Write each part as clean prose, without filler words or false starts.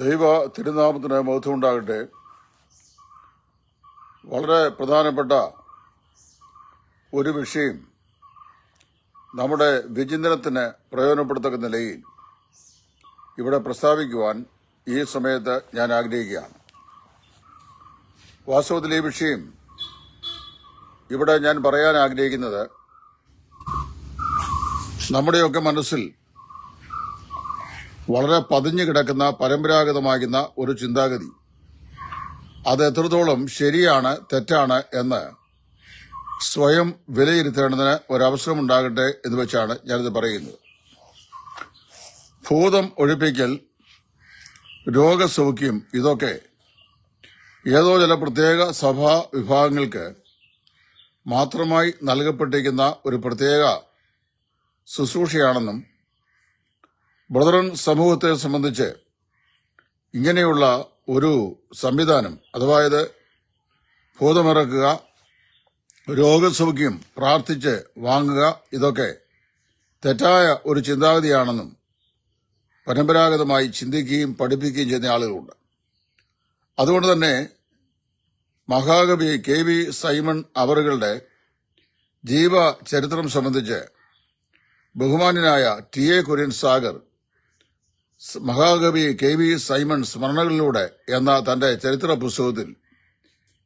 ദൈവ തിരുനാമത്തിന് മഹത്വം ഉണ്ടാകട്ടെ. വളരെ പ്രധാനപ്പെട്ട ഒരു വിഷയം നമ്മുടെ വിചിന്തനത്തിന് പ്രയോജനപ്പെടുത്തക്ക നിലയിൽ ഇവിടെ പ്രസ്താവിക്കുവാൻ ഈ സമയത്ത് ഞാൻ ആഗ്രഹിക്കുകയാണ്. വാസ്തവത്തിൽ ഈ വിഷയം ഇവിടെ ഞാൻ പറയാൻ ആഗ്രഹിക്കുന്നത് നമ്മുടെയൊക്കെ മനസ്സിൽ വളരെ പതിഞ്ഞു കിടക്കുന്ന പരമ്പരാഗതമാകുന്ന ഒരു ചിന്താഗതി, അത് എത്രത്തോളം ശരിയാണ് തെറ്റാണ് എന്ന് സ്വയം വിലയിരുത്തേണ്ടതിന് ഒരവസരമുണ്ടാകട്ടെ എന്ന് വെച്ചാണ് ഞാനിത് പറയുന്നത്. ഭൂതം ഒഴിപ്പിക്കൽ, രോഗസൗഖ്യം, ഇതൊക്കെ ഏതോ ചില പ്രത്യേക സഭാ വിഭാഗങ്ങൾക്ക് മാത്രമായി നൽകപ്പെട്ടിരിക്കുന്ന ഒരു പ്രത്യേക ശുശ്രൂഷയാണെന്നും ബ്രദറൻ സമൂഹത്തെ സംബന്ധിച്ച് ഇങ്ങനെയുള്ള ഒരു സംവിധാനം, അതായത് ഭൂതമിറക്കുക, രോഗസൗഖ്യം പ്രാർത്ഥിച്ച് വാങ്ങുക, ഇതൊക്കെ തെറ്റായ ഒരു ചിന്താഗതിയാണെന്നും പരമ്പരാഗതമായി ചിന്തിക്കുകയും പഠിപ്പിക്കുകയും ചെയ്യുന്ന ആളുകളുണ്ട്. അതുകൊണ്ട് തന്നെ മഹാകവി KV സൈമൺ അവറുകളുടെ ജീവചരിത്രം സംബന്ധിച്ച് ബഹുമാന്യനായ TA കുര്യൻ സാഗർ മഹാകവി KV സൈമൺ സ്മരണകളിലൂടെ എന്ന തന്റെ ചരിത്ര പുസ്തകത്തിൽ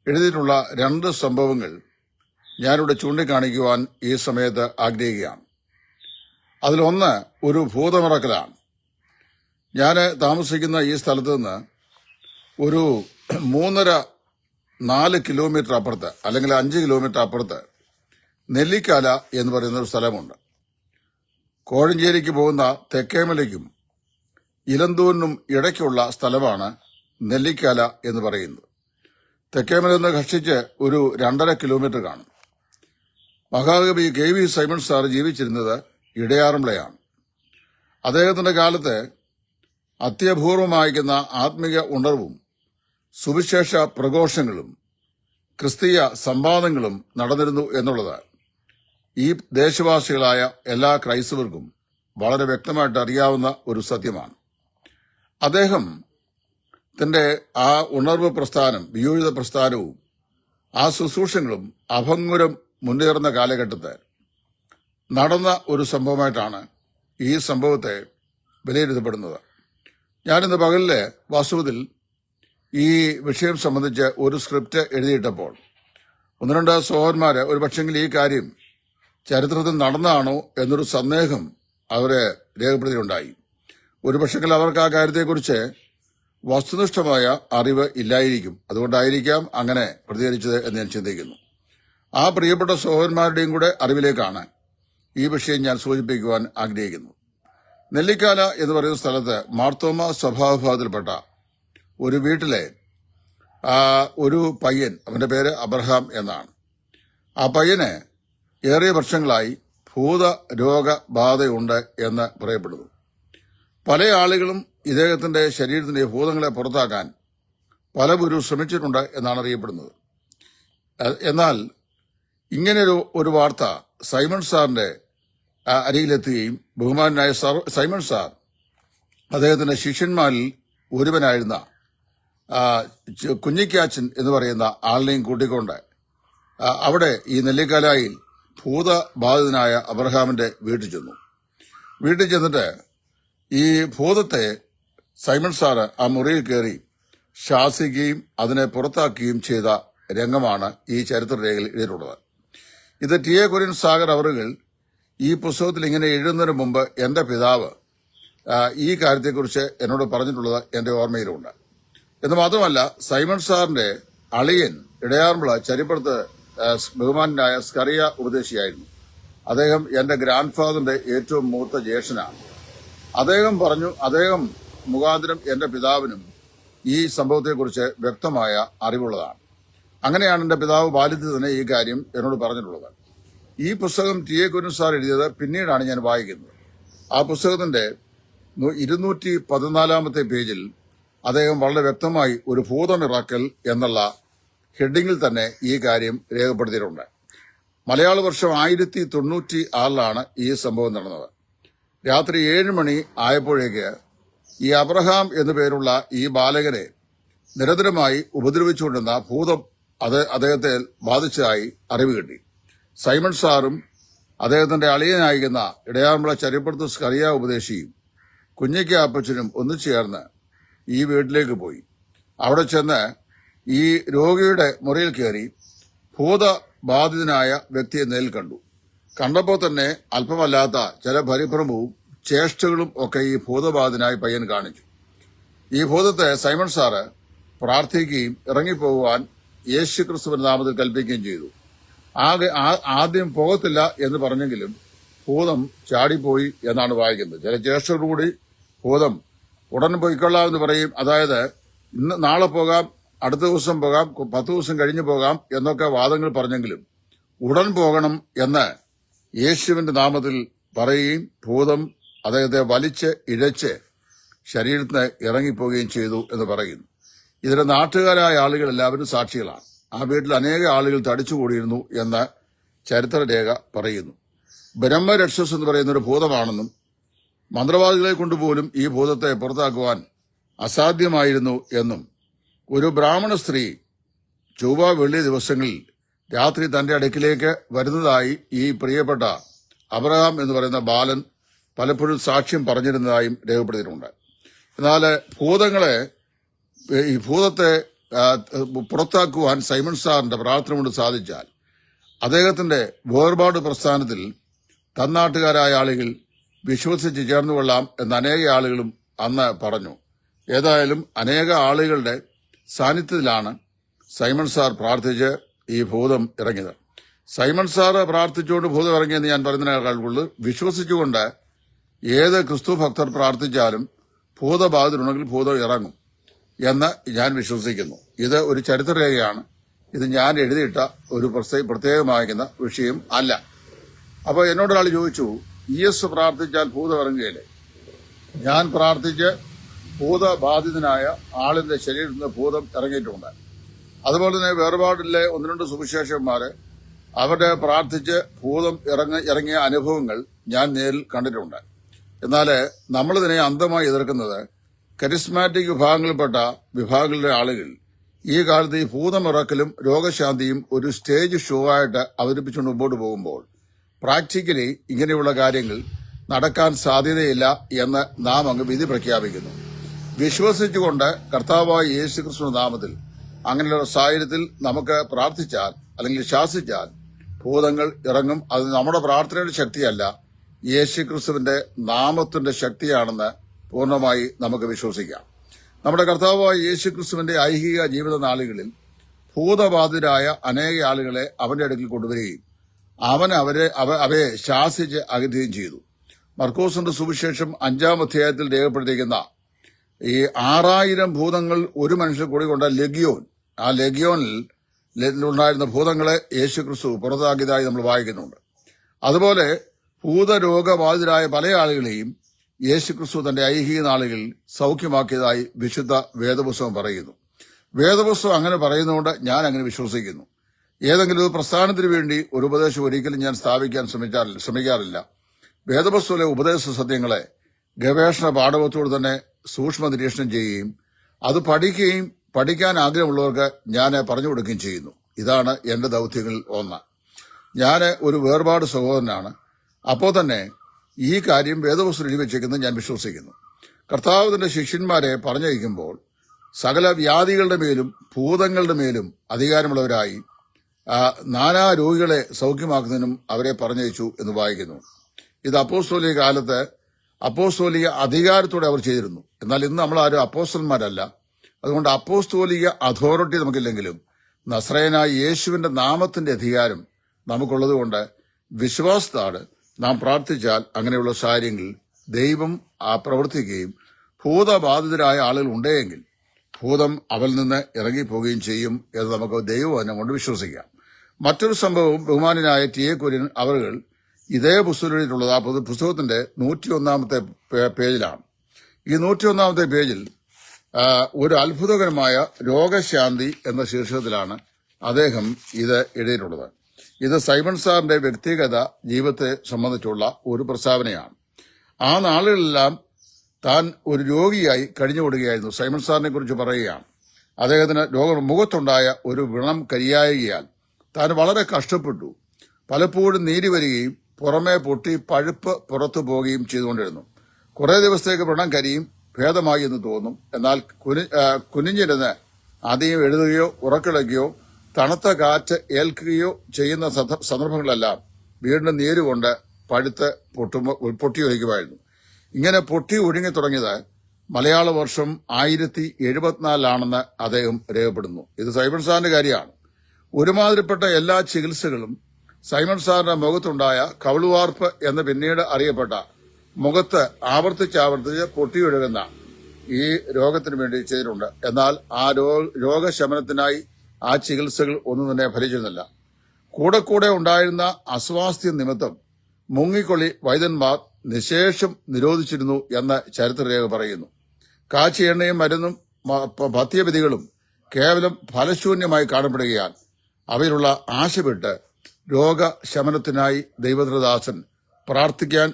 എഴുതിയിട്ടുള്ള 2 സംഭവങ്ങൾ ഞാനിവിടെ ചൂണ്ടിക്കാണിക്കുവാൻ ഈ സമയത്ത് ആഗ്രഹിക്കുകയാണ്. അതിലൊന്ന് ഒരു ഭൂതമിറക്കലാണ്. ഞാൻ താമസിക്കുന്ന ഈ സ്ഥലത്ത് നിന്ന് ഒരു 3.5-4 കിലോമീറ്റർ അപ്പുറത്ത്, അല്ലെങ്കിൽ 5 കിലോമീറ്റർ അപ്പുറത്ത് നെല്ലിക്കാല എന്ന് പറയുന്ന ഒരു സ്ഥലമുണ്ട്. കോഴഞ്ചേരിക്ക് പോകുന്ന തെക്കേമലയ്ക്കും ഇലന്തൂരിനും ഇടയ്ക്കുള്ള സ്ഥലമാണ് നെല്ലിക്കാല എന്ന് പറയുന്നത്. തെക്കേമല നിന്ന് കഷ്ടിച്ച് ഒരു 2.5 കിലോമീറ്റർ കാണും. മഹാകവി KV സൈമൺ സാർ ജീവിച്ചിരുന്നത് ഇടയാറുംളയാണ്. അദ്ദേഹത്തിന്റെ കാലത്ത് അത്യപൂർവമായിരിക്കുന്ന ആത്മീയ ഉണർവും സുവിശേഷ പ്രഘോഷങ്ങളും ക്രിസ്തീയ സംവാദങ്ങളും നടന്നിരുന്നു എന്നുള്ളത് ഈ ദേശവാസികളായ എല്ലാ ക്രൈസ്തവർക്കും വളരെ വ്യക്തമായിട്ട് അറിയാവുന്ന ഒരു സത്യമാണ്. അദ്ദേഹം തന്റെ ആ ഉണർവ് പ്രസ്ഥാനം, വിയോജിത പ്രസ്ഥാനവും ആ ശുശ്രൂഷകളും അഭംഗുരം മുന്നേറുന്ന കാലഘട്ടത്തിൽ നടന്ന ഒരു സംഭവമായിട്ടാണ് ഈ സംഭവത്തെ വിലയിരുത്തപ്പെടുന്നത്. ഞാനിന്ന് പകലില് വാസ്തവത്തിൽ ഈ വിഷയം സംബന്ധിച്ച് ഒരു സ്ക്രിപ്റ്റ് എഴുതിയിട്ടപ്പോൾ 1-2 സഹോദരന്മാര് ഒരു പക്ഷെങ്കിൽ ഈ കാര്യം ചരിത്രത്തിൽ നടന്നതാണോ എന്നൊരു സന്ദേഹം അവരെ രേഖപ്പെടുത്തിയിട്ടുണ്ടായി. ഒരു പക്ഷെങ്കിൽ അവർക്ക് ആ കാര്യത്തെക്കുറിച്ച് വസ്തുനിഷ്ഠമായ അറിവ് ഇല്ലായിരിക്കും. അതുകൊണ്ടായിരിക്കാം അങ്ങനെ പ്രതികരിച്ചത് എന്ന് ഞാൻ ചിന്തിക്കുന്നു. ആ പ്രിയപ്പെട്ട സഹോദരന്മാരുടെയും കൂടെ അറിവിലേക്കാണ് ഈ വിഷയം ഞാൻ സൂചിപ്പിക്കുവാൻ ആഗ്രഹിക്കുന്നത്. നെല്ലിക്കാല എന്ന് പറയുന്ന സ്ഥലത്ത് മാർത്തോമ സ്വഭാവഭാവത്തിൽപ്പെട്ട ഒരു വീട്ടിലെ ഒരു പയ്യൻ, അവന്റെ പേര് അബ്രഹാം എന്നാണ്. ആ പയ്യന് ഏറിയ വർഷങ്ങളായി ഭൂതരോഗബാധയുണ്ട് എന്ന് പറയപ്പെടുന്നു. പല ആളുകളും ഇദ്ദേഹത്തിന്റെ ശരീരത്തിന്റെ ഭൂതങ്ങളെ പുറത്താക്കാൻ പലവരും ശ്രമിച്ചിട്ടുണ്ട് എന്നാണ് അറിയപ്പെടുന്നത്. എന്നാൽ ഇങ്ങനെ ഒരു വാർത്ത സൈമൺ സാറിന്റെ അരികിലെത്തുകയും ബഹുമാനായ സൈമൺ സാർ അദ്ദേഹത്തിന്റെ ശിഷ്യന്മാരിൽ ഒരുവനായിരുന്ന കുഞ്ഞിക്കാച്ചൻ എന്ന് പറയുന്ന ആളിനെയും കൂട്ടിക്കൊണ്ട് അവിടെ ഈ നെല്ലിക്കാലായിൽ ഭൂതബാധിതനായ അബ്രഹാമിന്റെ വീട്ടിൽ ചെന്നു. വീട്ടിൽ ചെന്നിട്ട് ഈ ഭൂതത്തെ സൈമൺ സാറ് ആ മുറിയിൽ കയറി ശാസിക്കുകയും അതിനെ പുറത്താക്കുകയും ചെയ്ത രംഗമാണ് ഈ ചരിത്രരേഖയിൽ എഴുതിയിട്ടുള്ളത്. ഇത് TA കുര്യൻ സാഗർ അവറുകൾ ഈ പുസ്തകത്തിൽ ഇങ്ങനെ എഴുതുന്നതിന് മുമ്പ് എന്റെ പിതാവ് ഈ കാര്യത്തെക്കുറിച്ച് എന്നോട് പറഞ്ഞിട്ടുള്ളത് എന്റെ ഓർമ്മയിലുണ്ട്. എന്ന് മാത്രമല്ല, സൈമൺ സാറിന്റെ അളിയൻ ഇടയാറുംള ചരിപ്പുറത്ത് ബഹുമാനായ സ്കറിയ ഉപദേശിയായിരുന്നു. അദ്ദേഹം എന്റെ ഗ്രാൻഡ് ഫാദറിന്റെ ഏറ്റവും മൂത്ത ജ്യേഷ്ഠനാണ്. അദ്ദേഹം മുഖാന്തരം എന്റെ പിതാവിനും ഈ സംഭവത്തെക്കുറിച്ച് വ്യക്തമായ അറിവുള്ളതാണ്. അങ്ങനെയാണ് എന്റെ പിതാവ് ബാല്യത്തിൽ തന്നെ ഈ കാര്യം എന്നോട് പറഞ്ഞിട്ടുള്ളത്. ഈ പുസ്തകം TA കുര്യൻ സാർ എഴുതിയത് പിന്നീടാണ് ഞാൻ വായിക്കുന്നത്. ആ പുസ്തകത്തിന്റെ 214 പേജിൽ അദ്ദേഹം വളരെ വ്യക്തമായി ഒരു ഭൂതമിറക്കൽ എന്നുള്ള ഹെഡിങ്ങിൽ തന്നെ ഈ കാര്യം രേഖപ്പെടുത്തിയിട്ടുണ്ട്. മലയാള വർഷം 1096 ഈ സംഭവം നടന്നത്. രാത്രി 7 മണി ആയപ്പോഴേക്ക് ഈ അബ്രഹാം എന്നു പേരുള്ള ഈ ബാലകനെ നിരന്തരമായി ഉപദ്രവിച്ചുകൊണ്ടിരുന്ന ഭൂതം അദ്ദേഹത്തെ ബാധിച്ചതായി അറിവ് കിട്ടി. സൈമൺ സാറും അദ്ദേഹത്തിന്റെ അളിയനായിരിക്കുന്ന ഇടയാറുമുള്ള ചരിപ്പുറത്ത് സ്കറിയ ഉപദേശിയും കുഞ്ഞിക്ക അപ്പച്ചനും ഒന്നിച്ചു ചേർന്ന് ഈ വീട്ടിലേക്ക് പോയി. അവിടെ ചെന്ന് ഈ രോഗിയുടെ മുറിയിൽ കയറി ഭൂതബാധിതനായ വ്യക്തിയെ നേരിൽ കണ്ടു. കണ്ടപ്പോൾ തന്നെ അല്പമല്ലാത്ത ചില പരിഭ്രമവും ചേഷ്ടകളും ഒക്കെ ഈ ഭൂതബാധിതനായ പയ്യൻ കാണിച്ചു. ഈ ഭൂതത്തെ സൈമൺ സാറ് പ്രാർത്ഥിക്കുകയും ഇറങ്ങിപ്പോകുവാൻ യേശുക്രിസ്തുവിന്റെ നാമത്തിൽ കൽപ്പിക്കുകയും ചെയ്തു. ആദ്യം പോകത്തില്ല എന്ന് പറഞ്ഞെങ്കിലും ഭൂതം ചാടിപ്പോയി എന്നാണ് വായിക്കുന്നത്. ചില ചേഷ്ടകളോടുകൂടി ഭൂതം ഉടൻ പോയിക്കൊള്ളാം എന്ന് പറയും. അതായത് നാളെ പോകാം, അടുത്ത ദിവസം പോകാം, 10 ദിവസം കഴിഞ്ഞു പോകാം എന്നൊക്കെ വാദങ്ങൾ പറഞ്ഞെങ്കിലും ഉടൻ പോകണം എന്ന് യേശുവിന്റെ നാമത്തിൽ പറയുകയും ഭൂതം അദ്ദേഹത്തെ വലിച്ച് ഇഴച്ച് ശരീരത്തിൽ നിന്ന് ഇറങ്ങിപ്പോവുകയും ചെയ്തു എന്ന് പറയുന്നു. ഇതിലെ നാട്ടുകാരായ ആളുകൾ എല്ലാവരും സാക്ഷികളാണ്. ആ വീട്ടിൽ അനേക ആളുകൾ തടിച്ചുകൂടിയിരുന്നു എന്ന് ചരിത്രരേഖ പറയുന്നു. ബ്രഹ്മരക്ഷസ് എന്ന് പറയുന്ന ഒരു ഭൂതമാണെന്നും മന്ത്രവാദികളെ കൊണ്ടുപോലും ഈ ഭൂതത്തെ പുറത്താക്കുവാൻ അസാധ്യമായിരുന്നു എന്നും ഒരു ബ്രാഹ്മണ സ്ത്രീ ചൊവ്വ വെള്ളി ദിവസങ്ങളിൽ രാത്രി തന്റെ അടുക്കിലേക്ക് വരുന്നതായി ഈ പ്രിയപ്പെട്ട അബ്രഹാം എന്ന് പറയുന്ന ബാലൻ പലപ്പോഴും സാക്ഷ്യം പറഞ്ഞിരുന്നതായും രേഖപ്പെടുത്തിയിട്ടുണ്ട്. എന്നാൽ ഈ ഭൂതത്തെ പുറത്താക്കുവാൻ സൈമൺ സാറിന്റെ പ്രാർത്ഥന കൊണ്ട് സാധിച്ചാൽ അദ്ദേഹത്തിന്റെ വേർപാട് പ്രസ്ഥാനത്തിൽ തന്നാട്ടുകാരായ ആളുകൾ വിശ്വസിച്ച് ചേർന്നുകൊള്ളാം എന്ന് അനേക ആളുകളും അന്ന് പറഞ്ഞു. ഏതായാലും അനേക ആളുകളുടെ സാന്നിധ്യത്തിലാണ് സൈമൺ സാർ പ്രാർത്ഥിച്ച് ഈ ഭൂതം ഇറങ്ങിയത്. സൈമൺ സാറ് പ്രാർത്ഥിച്ചുകൊണ്ട് ഭൂതം ഇറങ്ങിയെന്ന് ഞാൻ പറയുന്നതിനേക്കാൾ വിശ്വസിച്ചുകൊണ്ട് ഏത് ക്രിസ്തു ഭക്തർ പ്രാർത്ഥിച്ചാലും ഭൂതബാധിതരുണ്ടെങ്കിൽ ഭൂതം ഇറങ്ങും എന്ന് ഞാൻ വിശ്വസിക്കുന്നു. ഇത് ഒരു ചരിത്രരേഖയാണ്. ഇത് ഞാൻ എഴുതിയിട്ട ഒരു പ്രത്യേകമായിരിക്കുന്ന വിഷയം അല്ല. അപ്പോൾ എന്നോടൊരാൾ ചോദിച്ചു, ES പ്രാർത്ഥിച്ചാൽ ഭൂതം ഇറങ്ങുകയില്ലേ? ഞാൻ പ്രാർത്ഥിച്ച് ഭൂതബാധിതനായ ആളിന്റെ ശരീരത്തിൽ നിന്ന് ഭൂതം ഇറങ്ങിയിട്ടുണ്ട്. അതുപോലെ തന്നെ വേർപാടിലെ 1-2 സുവിശേഷന്മാര് അവരുടെ പ്രാർത്ഥിച്ച് ഭൂതം ഇറങ്ങിയ അനുഭവങ്ങൾ ഞാൻ നേരിൽ കണ്ടിട്ടുണ്ട്. എന്നാൽ നമ്മളിതിനെ അന്ധമായി എതിർക്കുന്നത് കരിസ്മാറ്റിക് വിഭാഗങ്ങളിലെ ആളുകൾ ഈ കാലത്ത് ഈ ഭൂതമിറക്കലും രോഗശാന്തിയും ഒരു സ്റ്റേജ് ഷോ ആയിട്ട് അവതരിപ്പിച്ചുകൊണ്ട് മുമ്പോട്ട് പോകുമ്പോൾ പ്രാക്ടിക്കലി ഇങ്ങനെയുള്ള കാര്യങ്ങൾ നടക്കാൻ സാധ്യതയില്ല എന്ന് നാം അങ്ങ് വിധി പ്രഖ്യാപിക്കുന്നു. വിശ്വസിച്ചുകൊണ്ട് കർത്താവായ യേശുക്രിസ്തു നാമത്തിൽ അങ്ങനെയുള്ള സാഹചര്യത്തിൽ നമുക്ക് പ്രാർത്ഥിച്ചാൽ അല്ലെങ്കിൽ ശാസിച്ചാൽ ഭൂതങ്ങൾ ഇറങ്ങും. അത് നമ്മുടെ പ്രാർത്ഥനയുടെ ശക്തിയല്ല, യേശുക്രിസ്തുവിന്റെ നാമത്തിന്റെ ശക്തിയാണെന്ന് പൂർണ്ണമായി നമുക്ക് വിശ്വസിക്കാം. നമ്മുടെ കർത്താവായ യേശുക്രിസ്തുവിന്റെ ഐഹിക ജീവിത നാളുകളിൽ ഭൂതബാധിതരായ അനേക ആളുകളെ അവന്റെ അടുക്കൽ കൊണ്ടുവരികയും അവൻ അവയെ ശാസിച്ച് അകറ്റുകയും ചെയ്തു. മർക്കോസിന്റെ സുവിശേഷം 5-ാം അധ്യായത്തിൽ രേഖപ്പെടുത്തിയിരിക്കുന്ന ഈ 6000 ഭൂതങ്ങൾ ഒരു മനുഷ്യർ കൂടി കൊണ്ട ലെഗിയോൻ, ആ ലെഗിയോനിൽ ഉണ്ടായിരുന്ന ഭൂതങ്ങളെ യേശുക്രിസ്തു പുറത്താക്കിയതായി നമ്മൾ വായിക്കുന്നുണ്ട്. അതുപോലെ ഭൂതരോഗബാധിതരായ പല ആളുകളെയും യേശുക്രിസ്തു തന്റെ ഐഹിക നാളുകളിൽ സൗഖ്യമാക്കിയതായി വിശുദ്ധ വേദപുസ്തകം പറയുന്നു. വേദപുസ്തകം അങ്ങനെ പറയുന്നതുകൊണ്ട് ഞാൻ അങ്ങനെ വിശ്വസിക്കുന്നു. ഏതെങ്കിലും ഒരു പ്രസ്ഥാനത്തിന് വേണ്ടി ഒരു ഉപദേശം ഒരിക്കലും ഞാൻ സ്ഥാപിക്കാൻ ശ്രമിക്കാറില്ല. വേദപുസ്തകത്തിലെ ഉപദേശ സത്യങ്ങളെ ഗവേഷണ പാഠവത്തോട് തന്നെ സൂക്ഷ്മ നിരീക്ഷണം ചെയ്യുകയും അത് പഠിക്കാൻ ആഗ്രഹമുള്ളവർക്ക് ഞാൻ പറഞ്ഞു കൊടുക്കുകയും ചെയ്യുന്നു. ഇതാണ് എന്റെ ദൗത്യങ്ങളിൽ ഒന്ന്. ഞാൻ ഒരു വേർപാട് സഹോദരനാണ്. അപ്പോൾ തന്നെ ഈ കാര്യം വേദപുസ്തകം എഴുതി വെച്ചേക്കുന്നത് ഞാൻ വിശ്വസിക്കുന്നു. കർത്താവ് തന്റെ ശിഷ്യന്മാരെ പറഞ്ഞയക്കുമ്പോൾ സകല വ്യാധികളുടെ മേലും ഭൂതങ്ങളുടെ മേലും അധികാരമുള്ളവരായി നാനാ രോഗികളെ സൗഖ്യമാക്കുന്നതിനും അവരെ പറഞ്ഞയച്ചു എന്ന് വായിക്കുന്നു. ഇത് അപ്പോസ്തോലിക കാലത്ത് അപ്പോസ്തോലിക അധികാരത്തോടെ അവർ ചെയ്തിരുന്നു. എന്നാൽ ഇന്ന് നമ്മൾ ആരും അപ്പോസ്തലന്മാരല്ല. അതുകൊണ്ട് അപ്പോസ്തോലിക അതോറിറ്റി നമുക്കില്ലെങ്കിലും നസ്രയനായ യേശുവിന്റെ നാമത്തിന്റെ അധികാരം നമുക്കുള്ളതുകൊണ്ട് വിശ്വാസത്തോടെ നാം പ്രാർത്ഥിച്ചാൽ അങ്ങനെയുള്ള കാര്യങ്ങളിൽ ദൈവം പ്രവർത്തിക്കുകയും ഭൂതബാധിതരായ ആളുകൾ ഉണ്ടെങ്കിൽ ഭൂതം അവരിൽ നിന്ന് ഇറങ്ങിപ്പോവുകയും ചെയ്യും എന്ന് നമുക്ക് ദൈവവചനം കൊണ്ട് വിശ്വസിക്കാം. മറ്റൊരു സംഭവം ബഹുമാനായ ടി.എ. കുര്യൻ അവറുകൾ ഇതേ പുസ്തകം എഴുതിയിട്ടുള്ളത് ആ പുസ്തകത്തിന്റെ 101-ാമത്തെ പേജിലാണ്. ഈ 101-ാമത്തെ പേജിൽ ഒരു അത്ഭുതകരമായ രോഗശാന്തി എന്ന ശീർഷകത്തിലാണ് അദ്ദേഹം ഇത് എഴുതിയിട്ടുള്ളത്. ഇത് സൈമൺ സാറിന്റെ വ്യക്തിഗത ജീവിതത്തെ സംബന്ധിച്ചുള്ള ഒരു പ്രസ്താവനയാണ്. ആ നാളുകളിലെല്ലാം താൻ ഒരു രോഗിയായി കഴിഞ്ഞുകൊടുകയായിരുന്നു. സൈമൺ സാറിനെ കുറിച്ച് പറയുകയാണ്. അദ്ദേഹത്തിന് മുഖത്തുണ്ടായ ഒരു വ്രണം കരിയായികയാൽ താൻ വളരെ കഷ്ടപ്പെട്ടു. പലപ്പോഴും നീര് വരികയും പുറമേ പൊട്ടി പഴുപ്പ് പുറത്തു പോവുകയും ചെയ്തുകൊണ്ടിരുന്നു. കുറെ ദിവസത്തേക്ക് വ്രണം കരിയും ഭേദമായി എന്ന് തോന്നും. എന്നാൽ കുനിഞ്ഞിരുന്ന് അധികം എഴുതുകയോ ഉറക്കിളക്കുകയോ തണുത്ത കാറ്റ് ഏൽക്കുകയോ ചെയ്യുന്ന സന്ദർഭങ്ങളെല്ലാം വീണ്ടും നീരുകൊണ്ട് പഴുത്ത് പൊട്ടിയൊലിക്കുമായിരുന്നു. ഇങ്ങനെ പൊട്ടി ഒഴുങ്ങി തുടങ്ങിയത് മലയാള വർഷം 1074 അദ്ദേഹം രേഖപ്പെടുന്നു. ഇത് സൈമൺ സാറിന്റെ കാര്യമാണ്. ഒരുമാതിരിപ്പെട്ട എല്ലാ ചികിത്സകളും സൈമൺ സാറിന്റെ മുഖത്തുണ്ടായ കവിളുവാർപ്പ് എന്ന് പിന്നീട് അറിയപ്പെട്ട മുഖത്ത് ആവർത്തിച്ച് പൊട്ടിയൊഴുകുന്ന ഈ രോഗത്തിന് വേണ്ടി ചെയ്തിട്ടുണ്ട്. എന്നാൽ ആ രോഗശമനത്തിനായി ആ ചികിത്സകൾ ഒന്നും തന്നെ ഫലിച്ചിരുന്നില്ല. കൂടെ ഉണ്ടായിരുന്ന അസ്വാസ്ഥ്യ നിമിത്തം മുങ്ങിക്കൊള്ളി വൈദ്യന്മാർ നിശേഷം നിരോധിച്ചിരുന്നു എന്ന് ചരിത്രരേഖ പറയുന്നു. കാച്ചിയ എണ്ണയും മരുന്നും പഥ്യവിധികളും കേവലം ഫലശൂന്യമായി കാണപ്പെടുകയാൽ അവയിലുള്ള ആശ വിട്ട് രോഗശമനത്തിനായി ദൈവദാസൻ പ്രാർത്ഥിക്കാൻ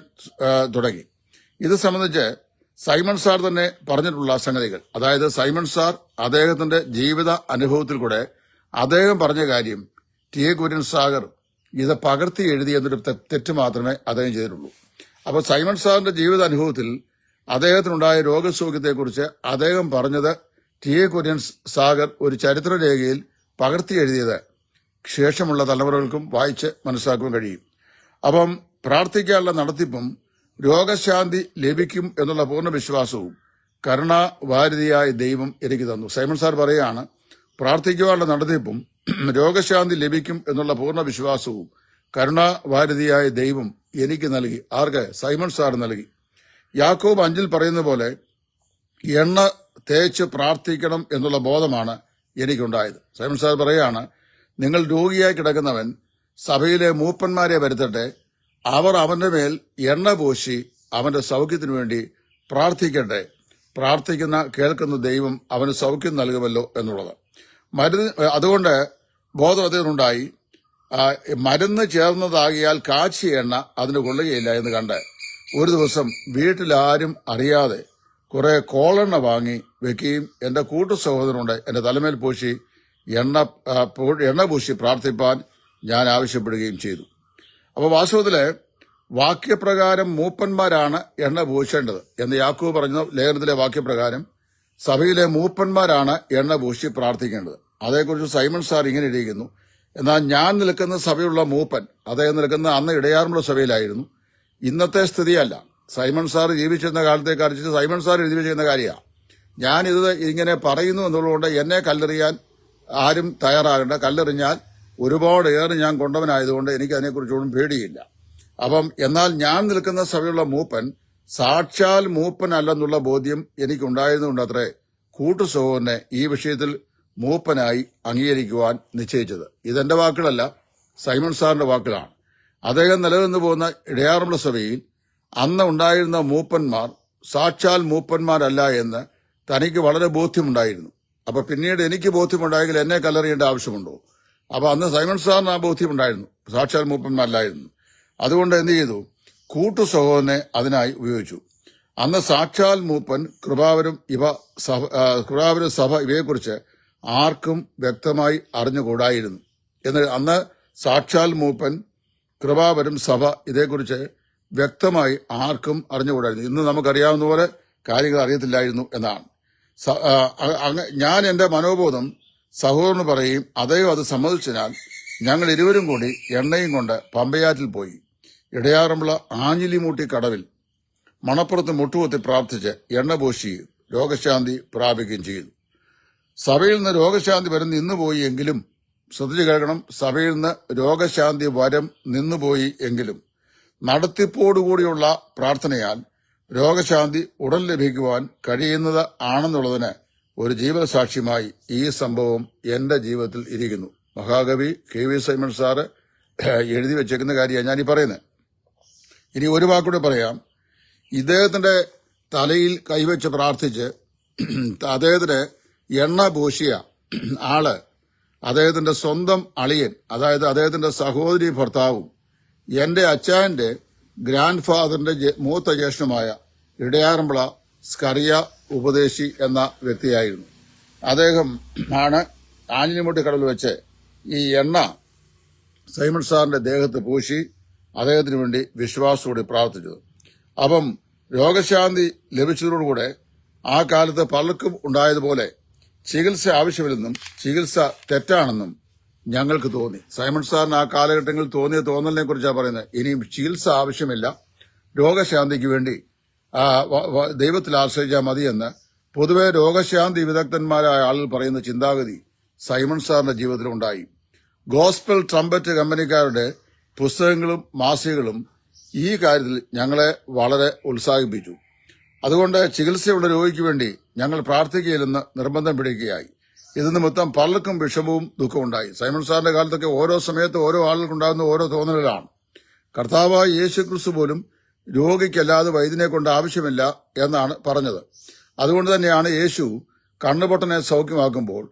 തുടങ്ങി. ഇത് സംബന്ധിച്ച് സൈമൺ സാർ തന്നെ പറഞ്ഞിട്ടുള്ള സംഗതികൾ, അതായത് സൈമൺ സാർ അദ്ദേഹത്തിന്റെ ജീവിത അനുഭവത്തിൽ കൂടെ അദ്ദേഹം പറഞ്ഞ കാര്യം ടി.എ. കുര്യൻ സാഗർ ഇത് പകർത്തി എഴുതി എന്നൊരു തെറ്റ് മാത്രമേ അദ്ദേഹം ചെയ്തിട്ടുള്ളൂ. അപ്പോൾ സൈമൺ സാറിന്റെ ജീവിത അനുഭവത്തിൽ അദ്ദേഹത്തിനുണ്ടായ രോഗസൗഖ്യത്തെക്കുറിച്ച് അദ്ദേഹം പറഞ്ഞത് ടി.എ. കുര്യൻ സാഗർ ഒരു ചരിത്രരേഖയിൽ പകർത്തി എഴുതിയത് ശേഷമുള്ള തലമുറകൾക്കും വായിച്ച് മനസ്സിലാക്കാൻ കഴിയും. അപ്പം പ്രാർത്ഥിക്കാനുള്ള നടത്തിപ്പും രോഗശാന്തി ലഭിക്കും എന്നുള്ള പൂർണ്ണ വിശ്വാസവും കരുണാവാരിധിയായ ദൈവം എനിക്ക് തന്നു. സൈമൺ സാർ പറയുകയാണ്, പ്രാർത്ഥിക്കുവാനുള്ള നടത്തിപ്പും രോഗശാന്തി ലഭിക്കും എന്നുള്ള പൂർണ്ണ വിശ്വാസവും കരുണാവാരിധിയായ ദൈവം എനിക്ക് നൽകി. ആർക്ക്? സൈമൺ സാർ നൽകി. യാക്കോബ് 5 പറയുന്ന പോലെ എണ്ണ തേച്ച് പ്രാർത്ഥിക്കണം എന്നുള്ള ബോധമാണ് എനിക്കുണ്ടായത്. സൈമൺ സാർ പറയുകയാണ്, നിങ്ങൾ രോഗിയായി കിടക്കുന്നവൻ സഭയിലെ മൂപ്പന്മാരെ വരുത്തട്ടെ, അവർ അവന്റെ മേൽ എണ്ണ പൂശി അവന്റെ സൗഖ്യത്തിനു വേണ്ടി പ്രാർത്ഥിക്കട്ടെ. പ്രാർത്ഥിക്കുന്ന കേൾക്കുന്ന ദൈവം അവന് സൗഖ്യം നൽകുമല്ലോ എന്നുള്ളത്. അതുകൊണ്ട് ബോധം അദ്ദേഹത്തിനുണ്ടായി. മരുന്ന് ചേർന്നതാകിയാൽ കാച്ചിയ എണ്ണ അതിന് കൊള്ളുകയില്ല എന്ന് കണ്ട് ഒരു ദിവസം വീട്ടിലാരും അറിയാതെ കുറെ കോളെണ്ണ വാങ്ങി വെക്കുകയും എന്റെ കൂട്ടു സഹോദരനുണ്ട് എന്റെ തലമേൽ പൂശി എണ്ണ പൂശി പ്രാർത്ഥിപ്പാൻ ഞാൻ ആവശ്യപ്പെടുകയും ചെയ്തു. അപ്പോൾ വാസ്തവത്തില് വാക്യപ്രകാരം മൂപ്പന്മാരാണ് എണ്ണ പൂശേണ്ടത് എന്ന് യാക്കോബ് പറഞ്ഞ ലേഖനത്തിലെ വാക്യപ്രകാരം സഭയിലെ മൂപ്പന്മാരാണ് എണ്ണ പൂശി പ്രാർത്ഥിക്കേണ്ടത്. അതേക്കുറിച്ച് സൈമൺ സാർ ഇങ്ങനെ ഇരിക്കുന്നു, എന്നാൽ ഞാൻ നിൽക്കുന്ന സഭയുള്ള മൂപ്പൻ, അദ്ദേഹം നിൽക്കുന്ന അന്ന് ഇടയാറുമുള്ള സഭയിലായിരുന്നു. ഇന്നത്തെ സ്ഥിതിയല്ല. സൈമൺ സാർ ജീവിച്ചിരുന്ന കാലത്തെ കാണിച്ച് സൈമൺ സാർ എഴുതി വെച്ചിരുന്ന കാര്യമാണ്. ഞാനിത് ഇങ്ങനെ പറയുന്നു എന്നുള്ളതുകൊണ്ട് എന്നെ കല്ലെറിയാൻ ആരും തയ്യാറാകേണ്ട. കല്ലെറിഞ്ഞാൽ ഒരുപാട് ഏറെ ഞാൻ കൊണ്ടവനായതുകൊണ്ട് എനിക്ക് അതിനെക്കുറിച്ചൊന്നും പേടിയില്ല. എന്നാൽ ഞാൻ നിൽക്കുന്ന സഭയുള്ള മൂപ്പൻ സാക്ഷാൽ മൂപ്പനല്ലെന്നുള്ള ബോധ്യം എനിക്കുണ്ടായതുകൊണ്ട് അത്രേ കൂട്ടുസഹോദരനെ ഈ വിഷയത്തിൽ മൂപ്പനായി അംഗീകരിക്കുവാൻ നിശ്ചയിച്ചത്. ഇതെന്റെ വാക്കുകളല്ല, സൈമൺ സാറിന്റെ വാക്കുകളാണ്. അദ്ദേഹം നിലനിന്നു പോകുന്ന ഇടയാറുമുള്ള സഭയിൽ അന്ന് ഉണ്ടായിരുന്ന മൂപ്പന്മാർ സാക്ഷാൽ മൂപ്പന്മാരല്ല എന്ന് തനിക്ക് വളരെ ബോധ്യമുണ്ടായിരുന്നു. അപ്പൊ പിന്നീട് എനിക്ക് ബോധ്യമുണ്ടായെങ്കിൽ എന്നെ കല്ലെറിയേണ്ട ആവശ്യമുണ്ടോ? അപ്പൊ അന്ന് സൈമൺ സാറിന് ആ ബോധ്യമുണ്ടായിരുന്നു, സാക്ഷാൽ മൂപ്പന്മാരല്ലായിരുന്നു. അതുകൊണ്ട് എന്ത് ചെയ്തു? കൂട്ടു സഹോദരനെ അതിനായി ഉപയോഗിച്ചു. അന്ന് സാക്ഷാൽ മൂപ്പൻ കൃപാവരും സഭ ഇവയെക്കുറിച്ച് ആർക്കും വ്യക്തമായി അറിഞ്ഞുകൂടായിരുന്നു. അന്ന് സാക്ഷാൽ മൂപ്പൻ കൃപാവരും സഭ ഇതേക്കുറിച്ച് വ്യക്തമായി ആർക്കും അറിഞ്ഞുകൂടായിരുന്നു. ഇന്ന് നമുക്കറിയാവുന്ന പോലെ കാര്യങ്ങൾ അറിയത്തില്ലായിരുന്നു എന്നാണ്. ഞാൻ എന്റെ മനോബോധം സഹോദരന് പറയും. അദ്ദേഹം അത് സമ്മതിച്ചതിനാൽ ഞങ്ങൾ ഇരുവരും കൂടി എണ്ണയും കൊണ്ട് പമ്പയാറ്റിൽ പോയി. ഇടയാറുമുള്ള ആഞ്ഞിലിമൂട്ടി കടവിൽ മണപ്പുറത്ത് മുട്ടുകുത്തി പ്രാർത്ഥിച്ച് എണ്ണ പൂശി രോഗശാന്തി പ്രാപിക്കുകയും ചെയ്തു. സഭയിൽ നിന്ന് രോഗശാന്തി വരം നിന്നുപോയി എങ്കിലും, ശ്രദ്ധിച്ചു കേൾക്കണം, സഭയിൽ നിന്ന് രോഗശാന്തി വരം നിന്നുപോയി എങ്കിലും നടത്തിപ്പോടുകൂടിയുള്ള പ്രാർത്ഥനയാൽ രോഗശാന്തി ഉടൻ ലഭിക്കുവാൻ കഴിയുന്നത് ആണെന്നുള്ളതിന് ഒരു ജീവസാക്ഷ്യമായി ഈ സംഭവം എന്റെ ജീവിതത്തിൽ ഇരിക്കുന്നു. മഹാകവി കെ.വി. സൈമൺ സാറ് എഴുതി വെച്ചേക്കുന്ന കാര്യമാണ് ഞാനീ പറയുന്നത്. ഇനി ഒരു വാക്കൂടെ പറയാം. ഇദ്ദേഹത്തിന്റെ തലയിൽ കൈവച്ച് പ്രാർത്ഥിച്ച് അദ്ദേഹത്തിന് എണ്ണ പൂശിയ ആള് അദ്ദേഹത്തിന്റെ സ്വന്തം അളിയൻ, അതായത് അദ്ദേഹത്തിന്റെ സഹോദരി ഭർത്താവും എന്റെ അച്ചായന്റെ ഗ്രാൻഡ് ഫാദറിന്റെ മൂത്ത ജ്യേഷ്ഠമായ ഇടയാറുമുള സ്കറിയ ഉപദേശി എന്ന വ്യക്തിയായിരുന്നു. അദ്ദേഹം ആണ് ആഞ്ഞിലിമുട്ടിക്കടലിൽ വെച്ച് ഈ എണ്ണ സൈമൺ സാറിന്റെ ദേഹത്ത് പൂശി അദ്ദേഹത്തിന് വേണ്ടി വിശ്വാസത്തോടെ പ്രാർത്ഥിച്ചത്. അപ്പം രോഗശാന്തി ലഭിച്ചതോടുകൂടെ ആ കാലത്ത് പലർക്കും ഉണ്ടായതുപോലെ ചികിത്സ ആവശ്യമില്ലെന്നും ചികിത്സ തെറ്റാണെന്നും ഞങ്ങൾക്ക് തോന്നി. സൈമൺ സാറിന് ആ കാലഘട്ടങ്ങളിൽ തോന്നിയ തോന്നലിനെ കുറിച്ചാണ് പറയുന്നത്. ഇനിയും ചികിത്സ ആവശ്യമില്ല, രോഗശാന്തിക്ക് വേണ്ടി ദൈവത്തിൽ ആശ്രയിച്ചാൽ മതിയെന്ന് പൊതുവെ രോഗശാന്തി വിദഗ്ധന്മാരായ ആളുകൾ പറയുന്ന ചിന്താഗതി സൈമൺ സാറിന്റെ ജീവിതത്തിൽ ഉണ്ടായി. ഗോസ്പൽ ട്രംപറ്റ് കമ്പനിക്കാരുടെ പുസ്തകങ്ങളും മാസികകളും ഈ കാര്യത്തിൽ ഞങ്ങളെ വളരെ ഉത്സാഹിപ്പിച്ചു. അതുകൊണ്ട് ചികിത്സയുള്ള രോഗിക്ക് വേണ്ടി ഞങ്ങൾ പ്രാർത്ഥിക്കുകയില്ലെന്ന് നിർബന്ധം പിടിക്കുകയായി. ഇത് നിമിത്തം പലർക്കും വിഷമവും ദുഃഖവും ഉണ്ടായി. സൈമൺ സാറിന്റെ കാലത്തൊക്കെ ഓരോ സമയത്ത് ഓരോ ആളുകൾക്കുണ്ടാകുന്ന ഓരോ തോന്നലുകളാണ്. കർത്താവായ യേശുക്രിസ്തു പോലും രോഗിക്കല്ലാതെ വൈദ്യനെ കൊണ്ട് ആവശ്യമില്ല എന്നാണ് പറഞ്ഞത്. അതുകൊണ്ട് തന്നെയാണ് യേശു കണ്ണുപൊട്ടനെ സൗഖ്യമാക്കുമ്പോൾ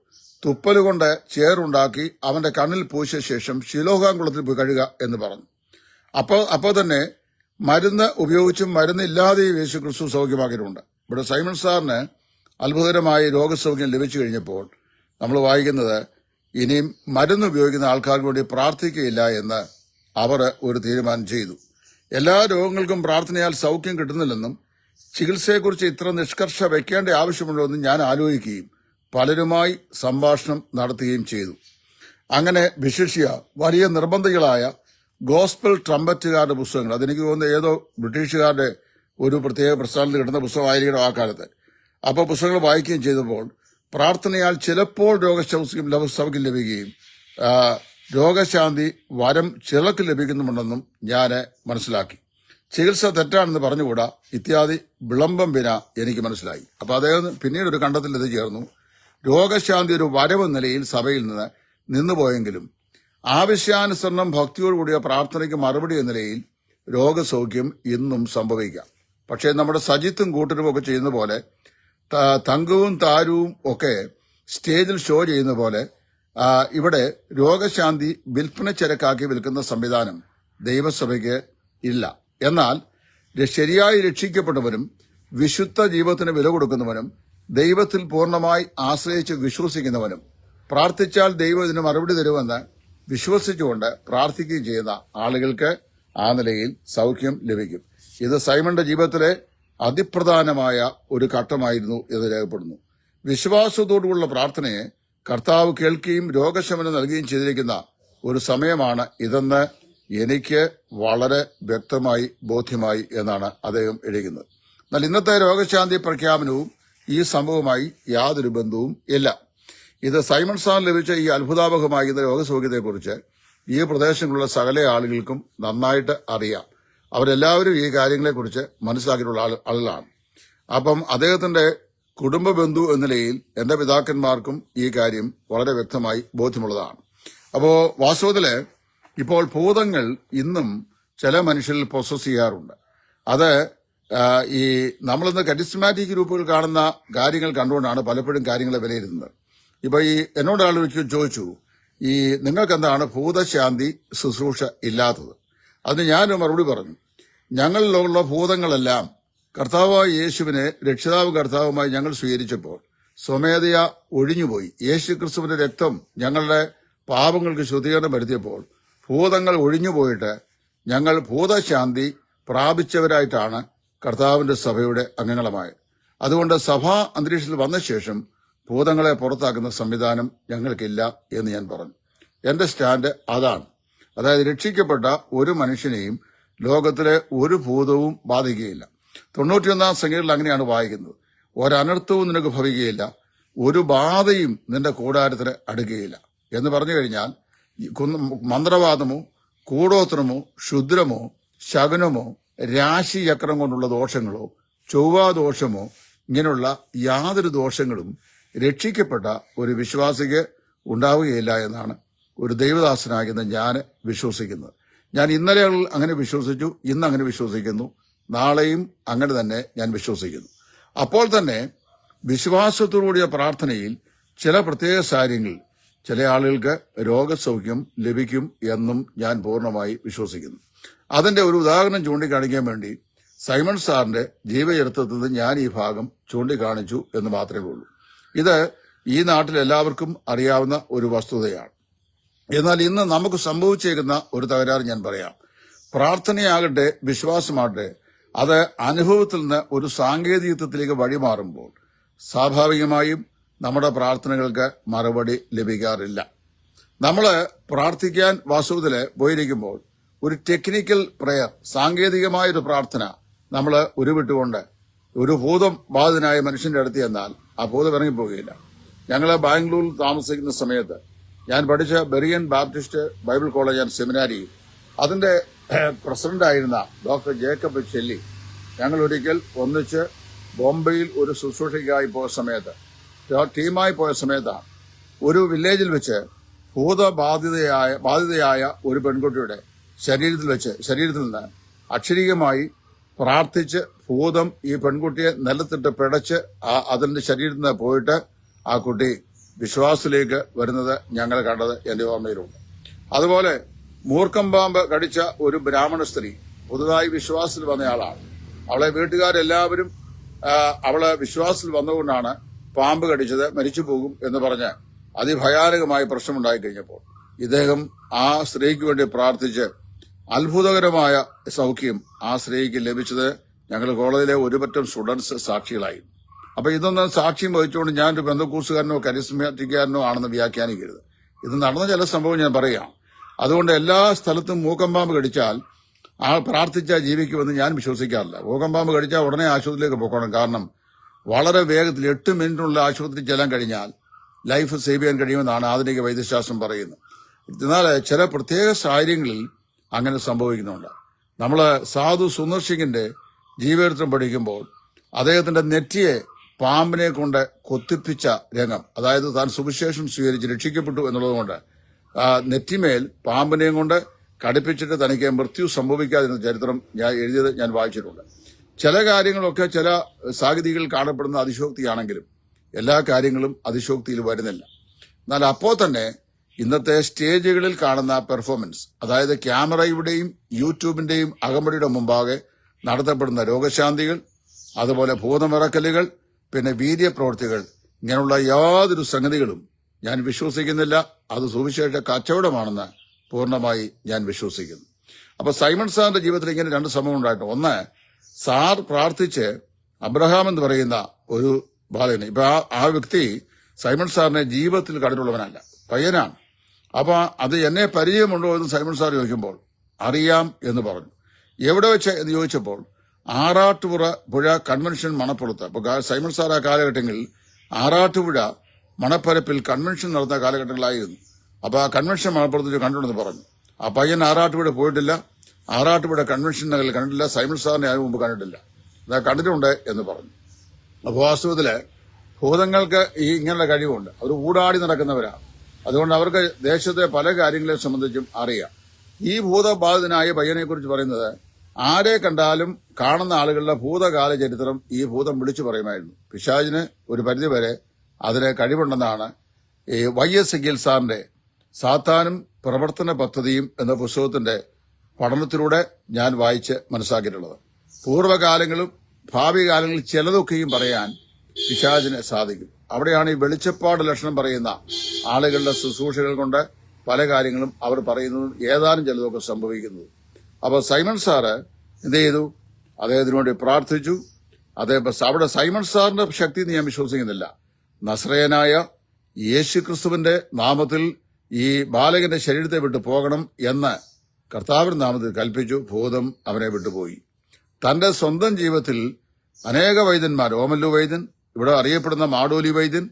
തുപ്പലുകൊണ്ട് ചേറുണ്ടാക്കി അവന്റെ കണ്ണിൽ പൂശിയ ശേഷം ശിലോഹാം കുളത്തിൽ പോയി കഴുകുക എന്ന് പറഞ്ഞു. അപ്പോൾ തന്നെ മരുന്ന് ഉപയോഗിച്ചും മരുന്നില്ലാതെയും യേശു ക്രിസ്തു സൗഖ്യമാക്കിയിട്ടുണ്ട്. ഇവിടെ സൈമൺ സാറിന് അത്ഭുതകരമായി രോഗസൗഖ്യം ലഭിച്ചു കഴിഞ്ഞപ്പോൾ നമ്മൾ വായിക്കുന്നത് ഇനിയും മരുന്ന് ഉപയോഗിക്കുന്ന ആൾക്കാർക്ക് വേണ്ടി പ്രാർത്ഥിക്കുകയില്ല എന്ന് അവർ ഒരു തീരുമാനം ചെയ്തു. എല്ലാ രോഗങ്ങൾക്കും പ്രാർത്ഥനയാൽ സൗഖ്യം കിട്ടുന്നില്ലെന്നും ചികിത്സയെക്കുറിച്ച് ഇത്ര നിഷ്കർഷ വയ്ക്കേണ്ട ആവശ്യമുണ്ടോ എന്നും ഞാൻ ആലോചിക്കുകയും പലരുമായി സംഭാഷണം നടത്തുകയും ചെയ്തു. അങ്ങനെ വിശിഷ്യ വലിയ നിർബന്ധികളായ ഗോസ്പൽ ട്രംപറ്റുകാരുടെ പുസ്തകങ്ങൾ, അതെനിക്ക് തോന്നുന്നത് ഏതോ ബ്രിട്ടീഷുകാരുടെ ഒരു പ്രത്യേക പ്രസ്ഥാനത്തിൽ കിട്ടുന്ന പുസ്തകമായിരിക്കണം ആ കാലത്ത്. അപ്പോൾ പുസ്തകങ്ങൾ വായിക്കുകയും ചെയ്തപ്പോൾ പ്രാർത്ഥനയാൽ ചിലപ്പോൾ രോഗസൗഖ്യം ലഭിക്കുകയും രോഗശാന്തി വരം ചിലർക്ക് ലഭിക്കുന്നുമുണ്ടെന്നും ഞാൻ മനസ്സിലാക്കി. ചികിത്സ തെറ്റാണെന്ന് പറഞ്ഞുകൂടാ ഇത്യാദി വിളംബം വിന എനിക്ക് മനസ്സിലായി. അപ്പോൾ അദ്ദേഹം പിന്നീട് ഒരു കണ്ടെത്തൽ എത്തിച്ചേർന്നു. രോഗശാന്തി ഒരു വരവ് നിലയിൽ സഭയിൽ നിന്ന് നിന്നുപോയെങ്കിലും ആവശ്യാനുസരണം ഭക്തിയോടുകൂടിയ പ്രാർത്ഥനയ്ക്ക് മറുപടി എന്ന നിലയിൽ രോഗസൗഖ്യം ഇന്നും സംഭവിക്കാം. പക്ഷേ നമ്മുടെ സജിത്തും കൂട്ടരും ഒക്കെ ചെയ്യുന്ന പോലെ തങ്കവും താരവും ഒക്കെ സ്റ്റേജിൽ ഷോ ചെയ്യുന്ന പോലെ ഇവിടെ രോഗശാന്തി വിൽപ്പന ചരക്കാക്കി വിൽക്കുന്ന സംവിധാനം ദൈവസഭയ്ക്ക് ഇല്ല. എന്നാൽ ശരിയായി രക്ഷിക്കപ്പെട്ടവരും വിശുദ്ധ ജീവിതത്തിന് വില കൊടുക്കുന്നവനും ദൈവത്തിൽ പൂർണ്ണമായി ആശ്രയിച്ച് വിശ്വസിക്കുന്നവനും പ്രാർത്ഥിച്ചാൽ ദൈവം ഇതിന് മറുപടി തരുമെന്ന് വിശ്വസിച്ചുകൊണ്ട് പ്രാർത്ഥിക്കുകയും ചെയ്യുന്ന ആളുകൾക്ക് ആ നിലയിൽ സൗഖ്യം ലഭിക്കും. ഇത് സൈമന്റെ ജീവിതത്തിലെ അതിപ്രധാനമായ ഒരു ഘട്ടമായിരുന്നു എന്ന് രേഖപ്പെടുന്നു. വിശ്വാസത്തോടുള്ള പ്രാർത്ഥനയെ കർത്താവ് കേൾക്കുകയും രോഗശമനം നൽകുകയും ചെയ്തിരിക്കുന്ന ഒരു സമയമാണ് ഇതെന്ന് എനിക്ക് വളരെ വ്യക്തമായി ബോധ്യമായി എന്നാണ് അദ്ദേഹം എഴുതുന്നത്. എന്നാൽ ഇന്നത്തെ രോഗശാന്തി പ്രഖ്യാപനവും ഈ സംഭവവുമായി യാതൊരു ബന്ധവും ഇല്ല. ഇത് സൈമൺ സാറിന് ലഭിച്ച ഈ അത്ഭുതാവഹമായ രോഗസൗഖ്യത്തെക്കുറിച്ച് ഈ പ്രദേശങ്ങളിലുള്ള സകല ആളുകൾക്കും നന്നായിട്ട് അറിയാം. അവരെല്ലാവരും ഈ കാര്യങ്ങളെക്കുറിച്ച് മനസ്സിലാക്കിയിട്ടുള്ള ആളുകളാണ്. അപ്പം അദ്ദേഹത്തിന്റെ കുടുംബ ബന്ധു എന്ന നിലയിൽ എന്റെ പിതാക്കന്മാർക്കും ഈ കാര്യം വളരെ വ്യക്തമായി ബോധ്യമുള്ളതാണ്. അപ്പോ വാസ്തവത്തില് ഇപ്പോൾ ഭൂതങ്ങൾ ഇന്നും ചില മനുഷ്യരിൽ പ്രൊസസ് ചെയ്യാറുണ്ട്. അത് ഈ നമ്മളിന്ന് കരിസ്മാറ്റിക് ഗ്രൂപ്പുകൾ കാണുന്ന കാര്യങ്ങൾ കണ്ടുകൊണ്ടാണ് പലപ്പോഴും കാര്യങ്ങളെ വിലയിരുത്തുന്നത്. ഇപ്പൊ ഈ എന്നോട് ആൾ ചോദിച്ചു, ഈ നിങ്ങൾക്ക് എന്താണ് ഭൂതശാന്തി ശുശ്രൂഷ ഇല്ലാത്തത്? അതിന് ഞാനൊരു മറുപടി പറഞ്ഞു. ഞങ്ങളിലുള്ള ഭൂതങ്ങളെല്ലാം കർത്താവായ യേശുവിനെ രക്ഷിതാവ് കർത്താവുമായി ഞങ്ങൾ സ്വീകരിച്ചപ്പോൾ സ്വമേധയാ ഒഴിഞ്ഞുപോയി. യേശു ക്രിസ്തുവിന്റെ രക്തം ഞങ്ങളുടെ പാപങ്ങൾക്ക് ശുദ്ധീകരണം വരുത്തിയപ്പോൾ ഭൂതങ്ങൾ ഒഴിഞ്ഞുപോയിട്ട് ഞങ്ങൾ ഭൂതശാന്തി പ്രാപിച്ചവരായിട്ടാണ് കർത്താവിന്റെ സഭയുടെ അംഗങ്ങളുമായത്. അതുകൊണ്ട് സഭാ അന്തരീക്ഷത്തിൽ വന്ന ശേഷം ഭൂതങ്ങളെ പുറത്താക്കുന്ന സംവിധാനം ഞങ്ങൾക്കില്ല എന്ന് ഞാൻ പറഞ്ഞു. എന്റെ സ്റ്റാൻഡ് അതാണ്. അതായത് രക്ഷിക്കപ്പെട്ട ഒരു മനുഷ്യനെയും ലോകത്തിലെ ഒരു ഭൂതവും ബാധിക്കുകയില്ല. 91 സംഖ്യകളിൽ അങ്ങനെയാണ് വായിക്കുന്നത്. ഒരനർത്ഥവും നിനക്ക് ഭവിക്കുകയില്ല, ഒരു ബാധയും നിന്റെ കൂടാരത്തിന് അടുക്കുകയില്ല എന്ന് പറഞ്ഞു കഴിഞ്ഞാൽ മന്ത്രവാദമോ കൂടോത്രമോ ക്ഷുദ്രമോ ശകുനമോ രാശിചക്രം കൊണ്ടുള്ള ദോഷങ്ങളോ ചൊവ്വാദോഷമോ ഇങ്ങനെയുള്ള യാതൊരു ദോഷങ്ങളും രക്ഷിക്കപ്പെട്ട ഒരു വിശ്വാസിക്ക് ഉണ്ടാവുകയില്ല എന്നാണ് ഒരു ദൈവദാസനാകുന്ന ഞാൻ വിശ്വസിക്കുന്നത്. ഞാൻ ഇന്നലെ അങ്ങനെ വിശ്വസിച്ചു, ഇന്ന് അങ്ങനെ വിശ്വസിക്കുന്നു, നാളെയും അങ്ങനെ തന്നെ ഞാൻ വിശ്വസിക്കുന്നു. അപ്പോൾ തന്നെ വിശ്വാസത്തോടുകൂടിയ പ്രാർത്ഥനയിൽ ചില പ്രത്യേക കാര്യങ്ങൾ ചില ആളുകൾക്ക് രോഗസൗഖ്യം ലഭിക്കും എന്നും ഞാൻ പൂർണ്ണമായി വിശ്വസിക്കുന്നു. അതിന്റെ ഒരു ഉദാഹരണം ചൂണ്ടിക്കാണിക്കാൻ വേണ്ടി സൈമൺ സാറിന്റെ ജീവചരിത്രത്തിൽ നിന്ന് ഞാൻ ഈ ഭാഗം ചൂണ്ടിക്കാണിച്ചു എന്ന് മാത്രമേ ഉള്ളൂ. ഇത് ഈ നാട്ടിൽ എല്ലാവർക്കും അറിയാവുന്ന ഒരു വസ്തുതയാണ്. എന്നാൽ ഇന്ന് നമുക്ക് സംഭവിച്ചേക്കുന്ന ഒരു തകരാറ് ഞാൻ പറയാം. പ്രാർത്ഥനയാകട്ടെ വിശ്വാസമാകട്ടെ, അത് അനുഭവത്തിൽ നിന്ന് ഒരു സാങ്കേതികത്വത്തിലേക്ക് വഴിമാറുമ്പോൾ സ്വാഭാവികമായും നമ്മുടെ പ്രാർത്ഥനകൾക്ക് മറുപടി ലഭിക്കാറില്ല. നമ്മൾ പ്രാർത്ഥിക്കാൻ വാസ്തവത്തിൽ പോയിരിക്കുമ്പോൾ ഒരു ടെക്നിക്കൽ പ്രെയർ, സാങ്കേതികമായൊരു പ്രാർത്ഥന നമ്മൾ ഉരുവിട്ടുകൊണ്ട് ഒരു ഭൂതം ബാധിതനായ മനുഷ്യന്റെ അടുത്ത് ചെന്നാൽ ആ ഭൂതം ഇറങ്ങിപ്പോവുകയില്ല. ഞങ്ങൾ ബാംഗ്ലൂരിൽ താമസിക്കുന്ന സമയത്ത് ഞാൻ പഠിച്ച ബെറിയൻ ബാപ്റ്റിസ്റ്റ് ബൈബിൾ കോളേജ് ആൻഡ് സെമിനാരി, അതിന്റെ പ്രസിഡന്റായിരുന്ന ഡോക്ടർ ജേക്കബ് ചെല്ലി, ഞങ്ങൾ ഒരിക്കൽ ഒന്നിച്ച് ബോംബെയിൽ ഒരു ശുശ്രൂഷയ്ക്കായി പോയ സമയത്ത്, ടീമായി പോയ സമയത്താണ് ഒരു വില്ലേജിൽ വെച്ച് ബാധിതയായ ഒരു പെൺകുട്ടിയുടെ ശരീരത്തിൽ നിന്ന് അക്ഷരീകമായി പ്രാർത്ഥിച്ച് ഭൂതം ഈ പെൺകുട്ടിയെ നിലത്തിട്ട് പിടച്ച് അതിന്റെ ശരീരത്തിൽ നിന്ന് പോയിട്ട് ആ കുട്ടി വിശ്വാസത്തിലേക്ക് വരുന്നത് ഞങ്ങൾ കണ്ടത് എന്റെ ഓർമ്മയിലുണ്ട്. അതുപോലെ മൂർഖം പാമ്പ് കടിച്ച ഒരു ബ്രാഹ്മണ സ്ത്രീ പുതുതായി വിശ്വാസത്തിൽ വന്നയാളാണ്. അവളെ വീട്ടുകാരെല്ലാവരും അവളെ വിശ്വാസത്തിൽ വന്നുകൊണ്ടാണ് പാമ്പ് കടിച്ചത്, മരിച്ചു പോകും എന്ന് പറഞ്ഞ് അതിഭയാനകമായ പ്രശ്നമുണ്ടായി കഴിഞ്ഞപ്പോൾ ഇദ്ദേഹം ആ സ്ത്രീക്ക് വേണ്ടി പ്രാർത്ഥിച്ച് അത്ഭുതകരമായ സൗഖ്യം ആ സ്ത്രീക്ക് ലഭിച്ചത് ഞങ്ങൾ കോളേജിലെ ഒരുപറ്റം സ്റ്റുഡൻസ് സാക്ഷികളായി. അപ്പൊ ഇതൊന്നും സാക്ഷ്യം വഹിച്ചുകൊണ്ട് ഞാനൊരു ബന്ധുക്കൂസുകാരനോ കരിസ്മാറ്റിക്കാരനോ ആണെന്ന് വ്യാഖ്യാനിക്കരുത്. ഇത് നടന്ന ചില സംഭവം ഞാൻ പറയാം. അതുകൊണ്ട് എല്ലാ സ്ഥലത്തും മൂക്കമ്പാമ്പ് കടിച്ചാൽ ആ പ്രാർത്ഥിച്ചാൽ ജീവിക്കുമെന്ന് ഞാൻ വിശ്വസിക്കാറില്ല. മൂക്കമ്പാമ്പ് കടിച്ചാൽ ഉടനെ ആശുപത്രിയിലേക്ക് പോകണം. കാരണം വളരെ വേഗത്തിൽ 8 മിനിറ്റിനുള്ള ആശുപത്രിയിൽ ചെല്ലാൻ കഴിഞ്ഞാൽ ലൈഫ് സേവ് ചെയ്യാൻ കഴിയുമെന്നാണ് ആധുനിക വൈദ്യശാസ്ത്രം പറയുന്നത്. എന്നാൽ ചില പ്രത്യേക സാഹചര്യങ്ങളിൽ അങ്ങനെ സംഭവിക്കുന്നുണ്ട്. നമ്മൾ സാധു സുന്ദർ സിംഗിന്റെ ജീവചരിത്രം പഠിക്കുമ്പോൾ അദ്ദേഹത്തിന്റെ നെറ്റിയെ പാമ്പിനെ കൊണ്ട് കൊത്തിപ്പിച്ച രംഗം, അതായത് താൻ സുവിശേഷം സ്വീകരിച്ച് രക്ഷിക്കപ്പെട്ടു എന്നുള്ളതുകൊണ്ട് നെറ്റിമേൽ പാമ്പിനെയും കൊണ്ട് കടിപ്പിച്ചിട്ട് തനിക്ക് മൃത്യു സംഭവിക്കാതിരുന്ന ചരിത്രം എഴുതിയത് ഞാൻ വായിച്ചിട്ടുണ്ട്. ചില കാര്യങ്ങളൊക്കെ ചില സാഹിതികൾ കാണപ്പെടുന്ന അതിശോക്തിയാണെങ്കിലും എല്ലാ കാര്യങ്ങളും അതിശോക്തിയിൽ വരുന്നില്ല. എന്നാൽ അപ്പോൾ തന്നെ ഇന്നത്തെ സ്റ്റേജുകളിൽ കാണുന്ന പെർഫോമൻസ്, അതായത് ക്യാമറയുടെയും യൂട്യൂബിന്റെയും അകമ്പടിയുടെ മുമ്പാകെ നടത്തപ്പെടുന്ന രോഗശാന്തികൾ, അതുപോലെ ഭൂതമിറക്കലുകൾ, പിന്നെ വീര്യപ്രവൃത്തികൾ, ഇങ്ങനെയുള്ള യാതൊരു സംഗതികളും ഞാൻ വിശ്വസിക്കുന്നില്ല. അത് സുവിശേഷ കച്ചവടമാണെന്ന് പൂർണ്ണമായി ഞാൻ വിശ്വസിക്കുന്നു. അപ്പൊ സൈമൺ സാറിന്റെ ജീവിതത്തിൽ ഇങ്ങനെ 2 സംഭവം ഉണ്ടായിട്ട്, ഒന്ന്, സാർ പ്രാർത്ഥിച്ച് അബ്രഹാം എന്ന് പറയുന്ന ഒരു ബാലകന്, ഇപ്പൊ ആ വ്യക്തി സൈമൺ സാറിനെ ജീവിതത്തിൽ കണ്ടിട്ടുള്ളവനല്ല, പയ്യനാണ്. അപ്പൊ അത് എന്നെ പരിചയമുണ്ടോ എന്ന് സൈമൺ സാർ ചോദിക്കുമ്പോൾ അറിയാം എന്ന് പറഞ്ഞു. എവിടെ വെച്ച് എന്ന് ചോദിച്ചപ്പോൾ ആറാട്ടുപുഴ കൺവെൻഷൻ മണപ്പുറത്ത്. അപ്പൊ സൈമൺ സാർ ആ കാലഘട്ടങ്ങളിൽ ആറാട്ടുപുഴ മണപ്പരപ്പിൽ കൺവെൻഷൻ നടന്ന കാലഘട്ടങ്ങളായിരുന്നു. അപ്പൊ ആ കൺവെൻഷൻ മണപ്പുറത്ത് കണ്ടിട്ടുണ്ടെന്ന് പറഞ്ഞു. ആ പയ്യൻ ആറാട്ടുപുഴ പോയിട്ടില്ല, ആറാട്ടുപുഴ കൺവെൻഷൻ കണ്ടിട്ടില്ല, സൈമൺ സാറിനെ അതിനു മുമ്പ് കണ്ടിട്ടില്ല, കണ്ടിട്ടുണ്ട് എന്ന് പറഞ്ഞു. അപ്പൊ വാസ്തവത്തില് ഭൂതങ്ങൾക്ക് ഇങ്ങനെയുള്ള കഴിവുണ്ട്. അവർ ഊടാടി നടക്കുന്നവരാണ്. അതുകൊണ്ട് അവർക്ക് ദേശത്തെ പല കാര്യങ്ങളെ സംബന്ധിച്ചും അറിയാം. ഈ ഭൂതബാധിതനായ പയ്യനെ കുറിച്ച് പറയുന്നത്, ആരെ കണ്ടാലും കാണുന്ന ആളുകളുടെ ഭൂതകാല ചരിത്രം ഈ ഭൂതം വിളിച്ചു പറയുമായിരുന്നു. പിശാചിന് ഒരു പരിധിവരെ അതിന് കഴിവുണ്ടെന്നാണ് ഈ YS എഗിൽ സാറിന്റെ സാത്താനും പ്രവർത്തന പദ്ധതിയും എന്ന പുസ്തകത്തിന്റെ പഠനത്തിലൂടെ ഞാൻ വായിച്ച് മനസ്സിലാക്കിയിട്ടുള്ളത്. പൂർവ്വകാലങ്ങളും ഭാവി കാലങ്ങളിൽ ചിലതൊക്കെയും പറയാൻ പിശാചിന് സാധിക്കും. അവിടെയാണ് ഈ വെളിച്ചപ്പാട് ലക്ഷണം പറയുന്ന ആളുകളുടെ ശുശ്രൂഷകൾ കൊണ്ട് പല കാര്യങ്ങളും അവർ പറയുന്നതും ഏതാനും ചിലതൊക്കെ സംഭവിക്കുന്നത്. അപ്പൊ സൈമൺ സാറ് എന്ത് ചെയ്തു? അദ്ദേഹത്തിന് വേണ്ടി പ്രാർത്ഥിച്ചു. അവിടെ സൈമൺ സാറിന്റെ ശക്തി ഞാൻ വിശ്വസിക്കുന്നില്ല. നസ്രയനായ യേശുക്രിസ്തുവിന്റെ നാമത്തിൽ ഈ ബാലകന്റെ ശരീരത്തെ വിട്ടു പോകണം എന്ന് കർത്താവിന്റെ നാമത്തിൽ കൽപ്പിച്ചു. ഭൂതം അവനെ വിട്ടുപോയി. തന്റെ സ്വന്തം ജീവിതത്തിൽ അനേക വൈദ്യന്മാർ, ഓമല്ലു വൈദ്യൻ, ഇവിടെ അറിയപ്പെടുന്ന മാടോലി വൈദ്യൻ,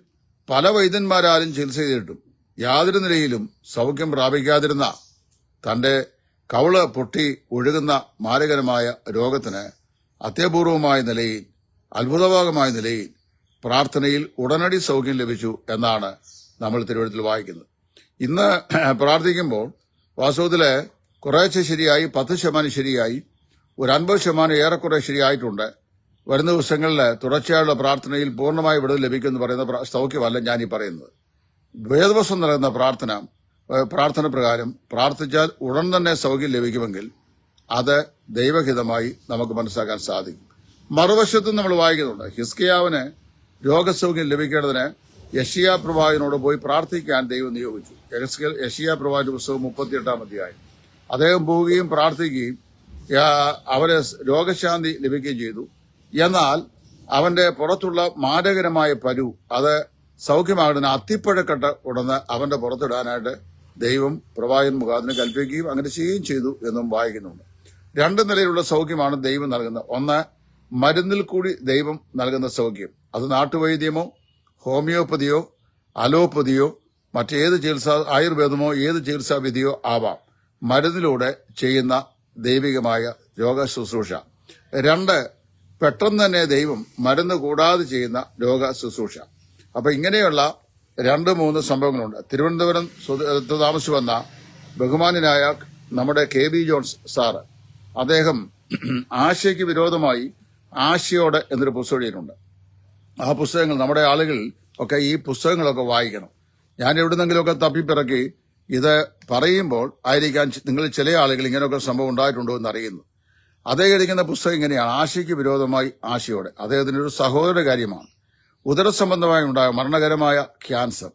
പല വൈദ്യന്മാരാലും ചികിത്സ ചെയ്തിട്ടും യാതൊരു നിലയിലും സൗഖ്യം പ്രാപിക്കാതിരുന്ന തന്റെ കവള് പൊട്ടി ഒഴുകുന്ന മാരകരമായ രോഗത്തിന് അത്യപൂർവമായ നിലയിൽ, അത്ഭുതഭാഗമായ നിലയിൽ പ്രാർത്ഥനയിൽ ഉടനടി സൗഖ്യം ലഭിച്ചു എന്നാണ് നമ്മൾ തിരുവഴുത്തിൽ വായിക്കുന്നത്. ഇന്ന് പ്രാർത്ഥിക്കുമ്പോൾ വാസ്തവത്തില് കുറേശ്ശെ ശരിയായി, 10% ശരിയായി, ഒരു 50% ഏറെക്കുറെ ശരിയായിട്ടുണ്ട്. വരുന്ന ദിവസങ്ങളിൽ തുടർച്ചയായുള്ള പ്രാർത്ഥനയിൽ പൂർണ്ണമായി വിടുതൽ ലഭിക്കുമെന്ന് പറയുന്ന സൗഖ്യമല്ല ഞാനീ പറയുന്നത്. വേദവസം നൽകുന്ന പ്രാർത്ഥന പ്രകാരം പ്രാർത്ഥിച്ചാൽ ഉടൻ തന്നെ സൗഖ്യം ലഭിക്കുമെങ്കിൽ അത് ദൈവഹിതമായി നമുക്ക് മനസ്സിലാക്കാൻ സാധിക്കും. മറുവശത്തും നമ്മൾ വായിക്കുന്നുണ്ട്, ഹിസ്കിയാവിന് രോഗസൗഖ്യം ലഭിക്കേണ്ടതിന് യെശയ്യാ പ്രവാചകനോട് പോയി പ്രാർത്ഥിക്കാൻ ദൈവം നിയോഗിച്ചു. യെശയ്യാ പ്രവാചക പുസ്തകം 38 അധ്യായം. അദ്ദേഹം പോവുകയും പ്രാർത്ഥിക്കുകയും അവന് രോഗശാന്തി ലഭിക്കുകയും ചെയ്തു. എന്നാൽ അവന്റെ പുറത്തുള്ള മാരകരമായ പരു അത് സൗഖ്യമാകുന്ന അത്തിപ്പഴക്കട്ട ഉടന്ന് അവന്റെ പുറത്തിടാനായിട്ട് ദൈവം പ്രവാചകൻ മുഖാന്തരം കൽപ്പിക്കുകയും അങ്ങനെ ചെയ്യുകയും ചെയ്തു എന്നും വായിക്കുന്നുണ്ട്. രണ്ട് നിലയിലുള്ള സൗഖ്യമാണ് ദൈവം നൽകുന്നത്. ഒന്ന്, മരുന്നിൽ കൂടി ദൈവം നൽകുന്ന സൗഖ്യം. അത് നാട്ടുവൈദ്യമോ ഹോമിയോപ്പതിയോ അലോപ്പതിയോ മറ്റേത് ആയുർവേദമോ ഏത് ചികിത്സാ വിധിയോ ആവാം. മരുന്നിലൂടെ ചെയ്യുന്ന ദൈവികമായ രോഗ ശുശ്രൂഷ. രണ്ട്, പെട്ടെന്ന് തന്നെ ദൈവം മരുന്ന് കൂടാതെ ചെയ്യുന്ന രോഗ ശുശ്രൂഷ. അപ്പൊ ഇങ്ങനെയുള്ള 2-3 സംഭവങ്ങളുണ്ട്. തിരുവനന്തപുരം താമസിച്ചു വന്ന ബഹുമാന്യനായ നമ്മുടെ KB ജോൺസ് സാറ്, അദ്ദേഹം ആശയ്ക്ക് വിരോധമായി ആശയോടെ എന്നൊരു പുസ്തകം എഴുതിയിട്ടുണ്ട്. ആ പുസ്തകങ്ങൾ നമ്മുടെ ആളുകൾ ഒക്കെ ഈ പുസ്തകങ്ങളൊക്കെ വായിക്കണം. ഞാൻ എവിടുന്നെങ്കിലുമൊക്കെ തപ്പിപ്പിറക്കി ഇത് പറയുമ്പോൾ ആയിരിക്കാൻ നിങ്ങൾ ചില ആളുകൾ ഇങ്ങനെയൊക്കെ സംഭവം ഉണ്ടായിട്ടുണ്ടോ എന്ന് അറിയുന്നു. അദ്ദേഹം എഴുതിക്കുന്ന പുസ്തകം ഇങ്ങനെയാണ്, ആശയ്ക്ക് വിരോധമായി ആശയോടെ. അദ്ദേഹത്തിന്റെ ഒരു സഹോദരന്റെ കാര്യമാണ്. ഉദരസംബന്ധമായി ഉണ്ടായ മരണകരമായ ക്യാൻസർ.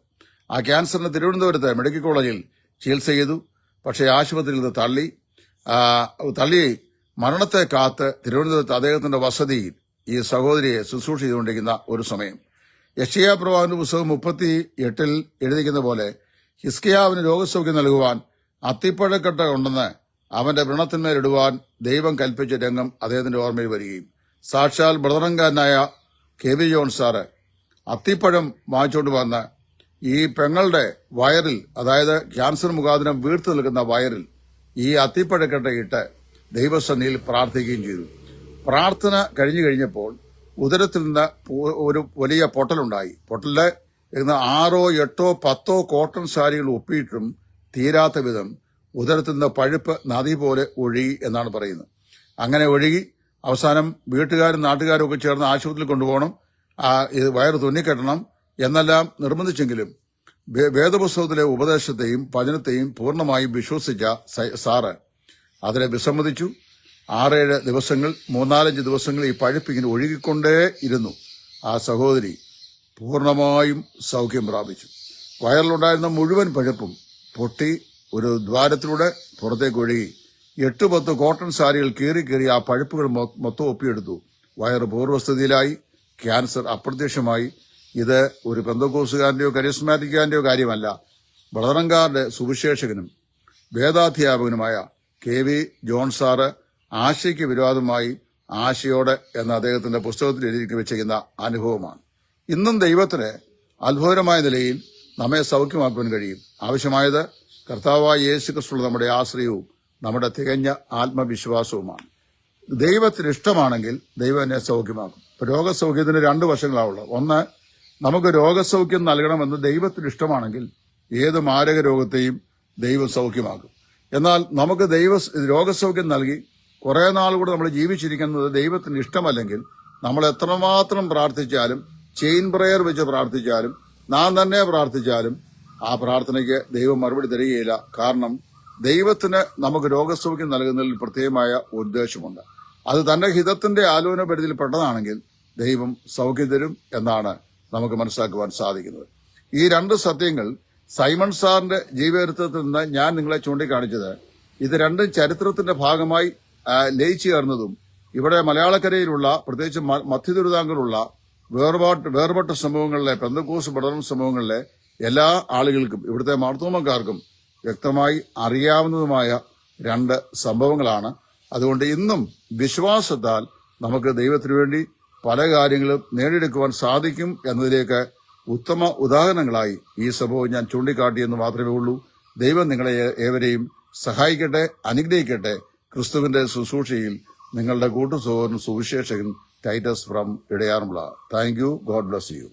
ആ ക്യാൻസറിന് തിരുവനന്തപുരത്ത് മെഡിക്കൽ കോളേജിൽ ചികിത്സ ചെയ്തു. പക്ഷേ ആശുപത്രിയിൽ നിന്ന് തള്ളി മരണത്തെ കാത്ത് തിരുവനന്തപുരത്ത് അദ്ദേഹത്തിന്റെ വസതിയിൽ ഈ സഹോദരിയെ ശുശ്രൂഷ ചെയ്തുകൊണ്ടിരിക്കുന്ന ഒരു സമയം. യെശയ്യാ പ്രവാചകന്റെ പുസ്തകം 38 എഴുതിക്കുന്ന പോലെ ഹിസ്കിയാവിന് രോഗസൗഖ്യം നൽകുവാൻ അത്തിപ്പഴക്കട്ട ഉണ്ടെന്ന് അവന്റെ വ്രണത്തിന്മേലിടുവാൻ ദൈവം കൽപ്പിച്ച രംഗം അദ്ദേഹത്തിന്റെ ഓർമ്മയിൽ വരികയും സാക്ഷാൽ ബ്രദറങ്കാരനായ KB ജോൺസ് സാറ് അത്തിപ്പഴം വാങ്ങിച്ചുകൊണ്ട് വന്ന് ഈ പെങ്ങളുടെ വയറിൽ, അതായത് ക്യാൻസർ മുഖാന്തരം വീർത്തു നിൽക്കുന്ന വയറിൽ ഈ അത്തിപ്പഴക്കട്ടയിട്ട് ദൈവസന്നിധിയിൽ പ്രാർത്ഥിക്കുകയും ചെയ്തു. പ്രാർത്ഥന കഴിഞ്ഞപ്പോൾ ഉദരത്തിൽ നിന്ന് ഒരു വലിയ പൊട്ടലുണ്ടായി. പൊട്ടലില് 6, 8, 10 കോട്ടൺ സാരികൾ ഒപ്പിയിട്ടും തീരാത്ത വിധം ഉദരത്തിൽ നിന്ന് പഴുപ്പ് നദി പോലെ ഒഴുകി എന്നാണ് പറയുന്നത്. അങ്ങനെ ഒഴുകി അവസാനം വീട്ടുകാരും നാട്ടുകാരും ഒക്കെ ചേർന്ന് ആശുപത്രിയിൽ കൊണ്ടുപോകണം, ഇത് വയറ് തുന്നിക്കെട്ടണം എന്നെല്ലാം നിർബന്ധിച്ചെങ്കിലും വേദപുസ്തകത്തിലെ ഉപദേശത്തെയും വചനത്തെയും പൂർണ്ണമായും വിശ്വസിച്ച സാറ് അതിനെ വിസമ്മതിച്ചു. 6-7 ദിവസങ്ങൾ 3-4 ദിവസങ്ങൾ ഈ പഴുപ്പ് ഇങ്ങനെ ഒഴുകിക്കൊണ്ടേ ഇരുന്നു. ആ സഹോദരി പൂർണ്ണമായും സൗഖ്യം പ്രാപിച്ചു. വയറിലുണ്ടായിരുന്ന മുഴുവൻ പഴുപ്പും പൊട്ടി ഒരു ദ്വാരത്തിലൂടെ പുറത്തേക്ക് ഒഴുകി. 8-10 കോട്ടൺ സാരികൾ കീറി ആ പഴുപ്പുകൾ മൊത്തം ഒപ്പിയെടുത്തു. വയറ് പൂർവ്വസ്ഥിതിയിലായി. ക്യാൻസർ അപ്രത്യക്ഷമായി. ഇത് ഒരു പെന്തക്കോസുകാരന്റെയോ കരിസ്മാറ്റിക്കാരന്റെയോ കാര്യമല്ല. ബ്രദറങ്കാരുടെ സുവിശേഷകനും വേദാധ്യാപകനുമായ KB ജോൺസ് സാറ് ആശയ്ക്ക് വിരോധമായി ആശയോടെ എന്ന അദ്ദേഹത്തിന്റെ പുസ്തകത്തിൽ എഴുതി വെച്ചിരിക്കുന്ന അനുഭവമാണ്. ഇന്നും ദൈവത്തിന് അത്ഭുതകരമായ നിലയിൽ നമ്മെ സൗഖ്യമാക്കുവാൻ കഴിയും. ആവശ്യമായത് കർത്താവായ യേശുക്രിസ്തുവിൽ നമ്മുടെ ആശ്രയവും നമ്മുടെ തികഞ്ഞ ആത്മവിശ്വാസവുമാണ്. ദൈവത്തിന് ഇഷ്ടമാണെങ്കിൽ ദൈവം എന്നെ സൗഖ്യമാക്കും. രോഗസൗഖ്യത്തിന് 2 വശങ്ങളാവുള്ളൂ. ഒന്ന്, നമുക്ക് രോഗസൗഖ്യം നൽകണമെന്ന് ദൈവത്തിന് ഇഷ്ടമാണെങ്കിൽ ഏത് മാരക രോഗത്തെയും ദൈവം സൗഖ്യമാക്കും. എന്നാൽ നമുക്ക് രോഗസൗഖ്യം നൽകി കുറെ നാൾ കൂടെ നമ്മൾ ജീവിച്ചിരിക്കുന്നത് ദൈവത്തിന് ഇഷ്ടമല്ലെങ്കിൽ നമ്മൾ എത്രമാത്രം പ്രാർത്ഥിച്ചാലും, ചെയിൻ പ്രയർ വെച്ച് പ്രാർത്ഥിച്ചാലും, നാം തന്നെ പ്രാർത്ഥിച്ചാലും ആ പ്രാർത്ഥനയ്ക്ക് ദൈവം മറുപടി തരികയില്ല. കാരണം ദൈവത്തിന് നമുക്ക് രോഗസൗഖ്യം നൽകുന്നതിൽ പ്രത്യേകമായ ഉദ്ദേശമുണ്ട്. അത് തന്റെ ഹിതത്തിന്റെ ആലോചന പരിധിയിൽ പെട്ടതാണെങ്കിൽ ദൈവം സൗഖ്യം തരും എന്നാണ് നമുക്ക് മനസ്സിലാക്കുവാൻ സാധിക്കുന്നത്. ഈ 2 സത്യങ്ങൾ സൈമൺ സാറിന്റെ ജീവചരിത്രത്തിൽ നിന്ന് ഞാൻ നിങ്ങളെ ചൂണ്ടിക്കാണിച്ചത് ഇത് രണ്ടും ചരിത്രത്തിന്റെ ഭാഗമായി ലയിച്ചു ചേർന്നതും ഇവിടെ മലയാളക്കരയിലുള്ള പ്രത്യേകിച്ച് മധ്യതിരുവിതാംകൂറുള്ള വേർപെട്ട സംഭവങ്ങളിലെ പെന്തക്കോസ്ത് പഠന സംഭവങ്ങളിലെ എല്ലാ ആളുകൾക്കും ഇവിടുത്തെ മാർത്തോമക്കാർക്കും വ്യക്തമായി അറിയാവുന്നതുമായ 2 സംഭവങ്ങളാണ്. അതുകൊണ്ട് ഇന്നും വിശ്വാസത്താൽ നമുക്ക് ദൈവത്തിനു വേണ്ടി പല കാര്യങ്ങളും നേടിയെടുക്കുവാൻ സാധിക്കും എന്നതിലേക്ക് ഉത്തമ ഉദാഹരണങ്ങളായി ഈ സംഭവം ഞാൻ ചൂണ്ടിക്കാട്ടിയെന്ന് മാത്രമേ ഉള്ളൂ. ദൈവം നിങ്ങളെ ഏവരെയും സഹായിക്കട്ടെ, അനുഗ്രഹിക്കട്ടെ. ക്രിസ്തുവിന്റെ ശുശ്രൂഷയിൽ നിങ്ങളുടെ കൂട്ടുസഹോദരൻ സുവിശേഷകൻ ടൈറ്റസ് ഫ്രം ഇടയാറുമുള്ള. Thank you. God bless U.